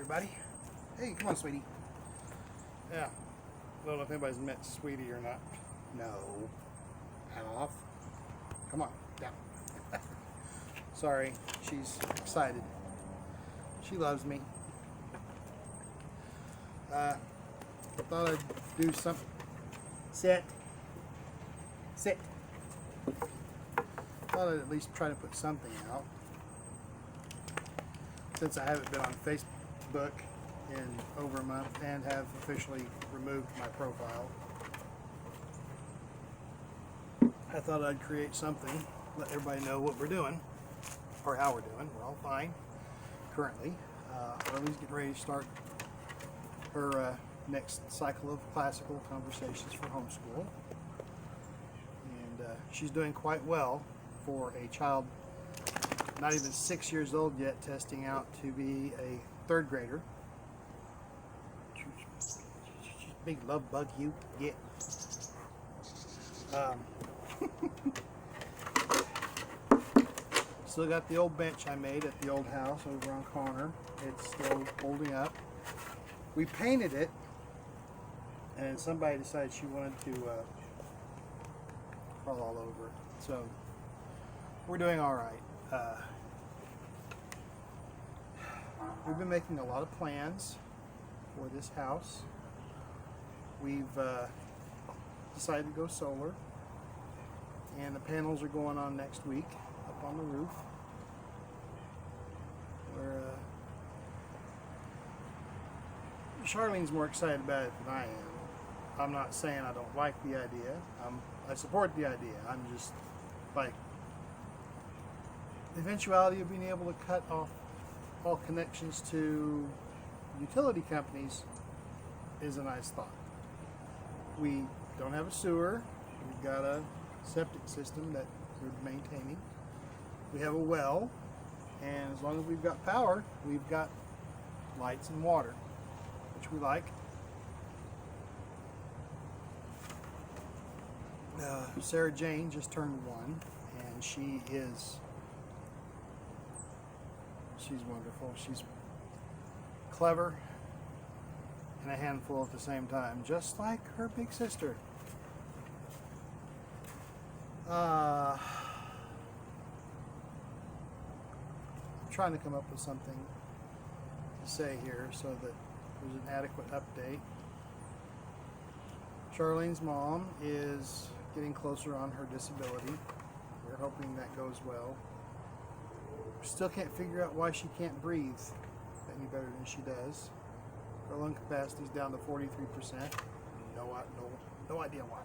everybody. Hey, come on, sweetie. Yeah. I don't know if anybody's met Sweetie or not. No. Off. Come on, down. Sorry, she's excited. She loves me. Thought I'd do something. Sit. Sit. Thought I'd at least try to put something out. Since I haven't been on Facebook in over a month and have officially removed my profile, I thought I'd create something, let everybody know what we're doing, or how we're doing. We're all fine currently. Arlie's getting ready to start her next cycle of classical conversations for homeschool. And she's doing quite well for a child not even 6 years old yet, testing out to be a third grader. Big love bug you get. Still got the old bench I made at the old house over on Connor. It's still holding up. We painted it, and somebody decided she wanted to crawl all over it. So we're doing all right. We've been making a lot of plans for this house. We've decided to go solar, and the panels are going on next week up on the roof. Where Charlene's more excited about it than I am. I'm not saying I don't like the idea. I support the idea. I'm just like, the eventuality of being able to cut off all connections to utility companies is a nice thought. We don't have a sewer. We've got a septic system that we're maintaining. We have a well, and as long as we've got power, we've got lights and water, which we like. Sarah Jane just turned 1, and she's wonderful. She's clever and a handful at the same time, just like her big sister. I'm trying to come up with something to say here so that there's an adequate update. Charlene's mom is getting closer on her disability. We're hoping that goes well. Still can't figure out why she can't breathe any better than she does. Her lung capacity is down to 43%. No idea why.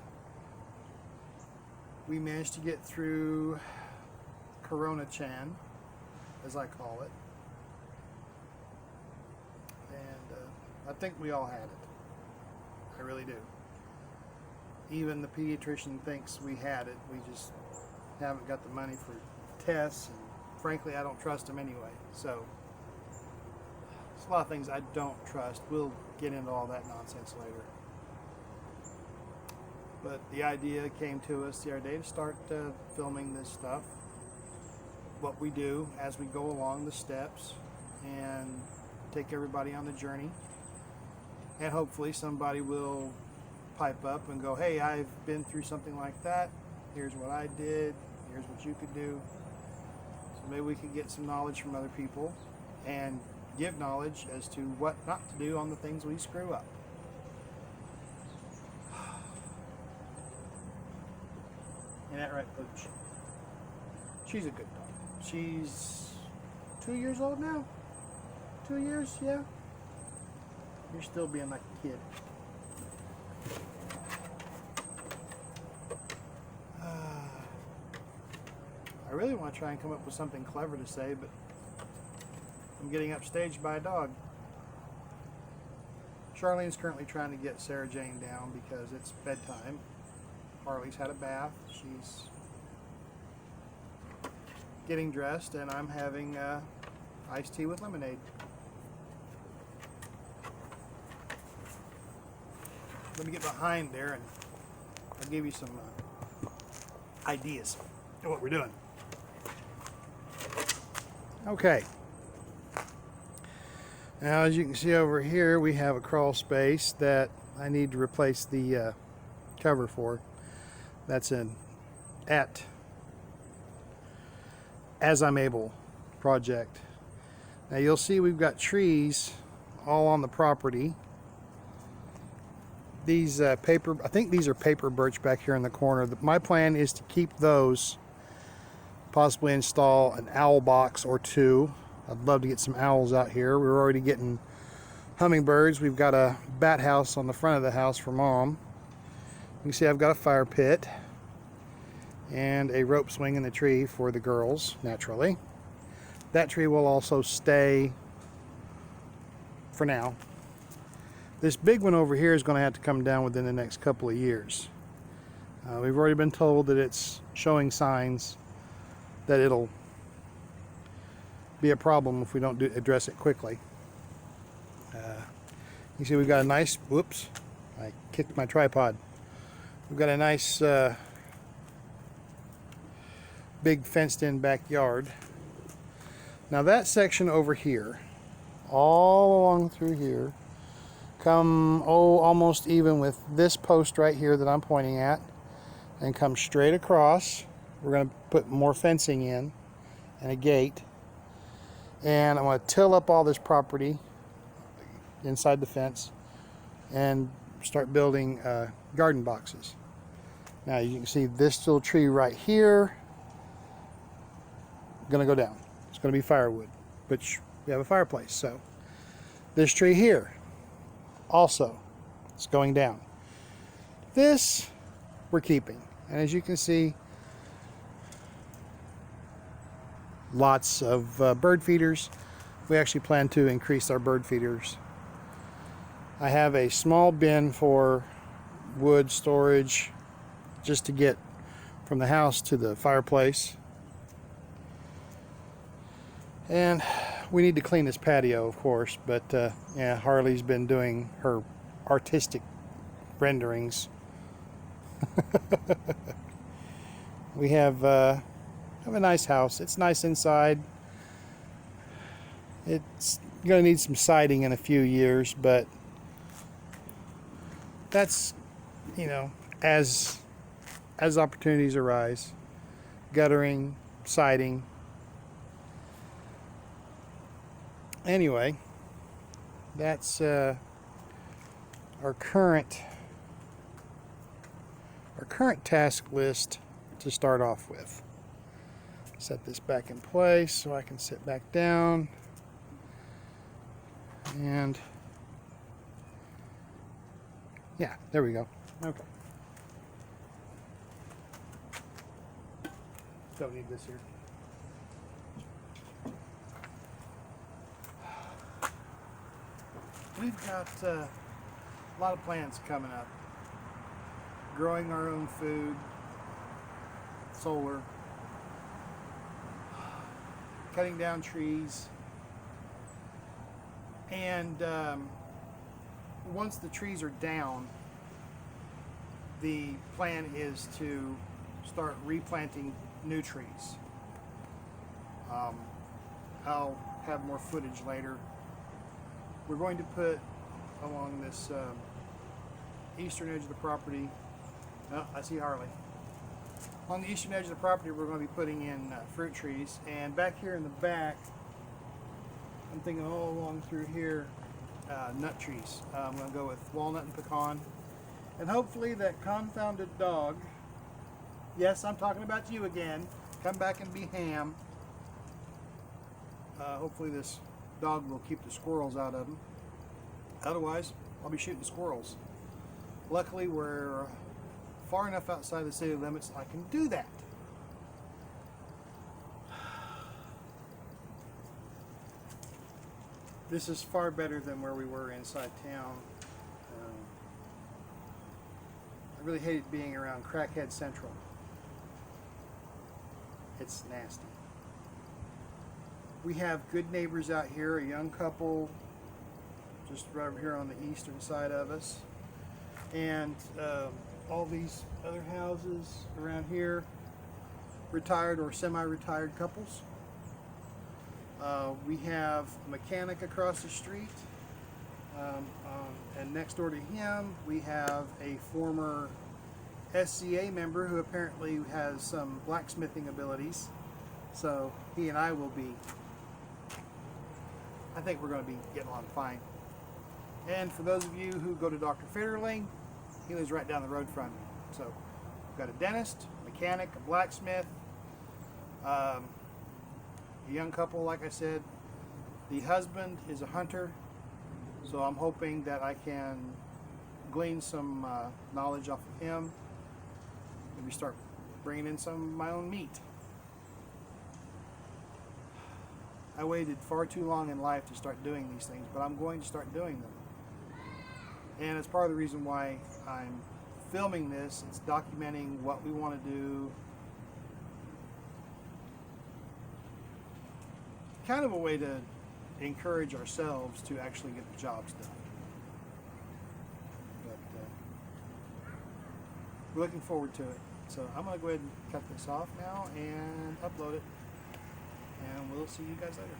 We managed to get through Corona Chan, as I call it. And I think we all had it. I really do. Even the pediatrician thinks we had it. We just haven't got the money for tests, and frankly, I don't trust him anyway. So, there's a lot of things I don't trust. We'll get into all that nonsense later. But the idea came to us the other day to start filming this stuff. What we do as we go along the steps, and take everybody on the journey. And hopefully somebody will pipe up and go, hey, I've been through something like that. Here's what I did. Here's what you could do. So maybe we could get some knowledge from other people and give knowledge as to what not to do on the things we screw up. Ain't that right, Pooch? She's a good dog. She's 2 years old now? 2 years, yeah? You're still being like a kid. I really want to try and come up with something clever to say, but I'm getting upstaged by a dog. Charlene's currently trying to get Sarah Jane down because it's bedtime. Harley's had a bath. She's getting dressed, and I'm having iced tea with lemonade. Let me get behind there, and I'll give you some ideas of what we're doing. Okay. Now, as you can see over here, we have a crawl space that I need to replace the cover for. That's an as I'm able project. Now you'll see we've got trees all on the property. These I think these are paper birch back here in the corner. My plan is to keep those, possibly install an owl box or two. I'd love to get some owls out here. We're already getting hummingbirds. We've got a bat house on the front of the house for Mom. You can see I've got a fire pit and a rope swing in the tree for the girls, naturally. That tree will also stay for now. This big one over here is going to have to come down within the next couple of years. We've already been told that it's showing signs that it'll be a problem if we don't address it quickly. You see we've got a nice, whoops, I kicked my tripod. We've got a nice big fenced in backyard. Now that section over here, all along through here, come almost even with this post right here that I'm pointing at, and come straight across. We're going to put more fencing in and a gate, and I'm going to till up all this property inside the fence and start building garden boxes. Now you can see this little tree right here going to go down. It's going to be firewood, which we have a fireplace. So this tree here also, it's going down. This we're keeping, and as you can see, lots of bird feeders. We actually plan to increase our bird feeders. I have a small bin for wood storage just to get from the house to the fireplace. And we need to clean this patio, of course, but yeah, Harley's been doing her artistic renderings. We have a nice house. It's nice inside. It's going to need some siding in a few years, but that's, you know, as opportunities arise, guttering, siding. Anyway, that's our current task list to start off with. Set this back in place so I can sit back down, and yeah, there we go. Okay. Don't need this here. We've got a lot of plans coming up. Growing our own food, solar, cutting down trees, and once the trees are down, the plan is to start replanting new trees. I'll have more footage later. We're going to put along this eastern edge of the property. Oh, I see Harley. On the eastern edge of the property, we're going to be putting in fruit trees, and back here in the back, I'm thinking all along through here, nut trees. I'm going to go with walnut and pecan, and hopefully that confounded dog, yes, I'm talking about you again, come back and be ham. Hopefully this dog will keep the squirrels out of them. Otherwise, I'll be shooting squirrels. Luckily, we're far enough outside the city limits I can do that. This is far better than where we were inside town. I really hated being around Crackhead Central. It's nasty. We have good neighbors out here, a young couple just right over here on the eastern side of us, and all these other houses around here, retired or semi-retired couples. We have a mechanic across the street, and next door to him we have a former SCA member who apparently has some blacksmithing abilities. So he and I will be, I think we're going to be getting along fine. And for those of you who go to Dr. Fitterling, he lives right down the road from me. So we've got a dentist, mechanic, a blacksmith, a young couple, like I said. The husband is a hunter, so I'm hoping that I can glean some knowledge off of him. Maybe start bringing in some of my own meat. I waited far too long in life to start doing these things, but I'm going to start doing them. And it's part of the reason why I'm filming this. It's documenting what we want to do. Kind of a way to encourage ourselves to actually get the jobs done. But we're looking forward to it. So I'm going to go ahead and cut this off now and upload it. And we'll see you guys later.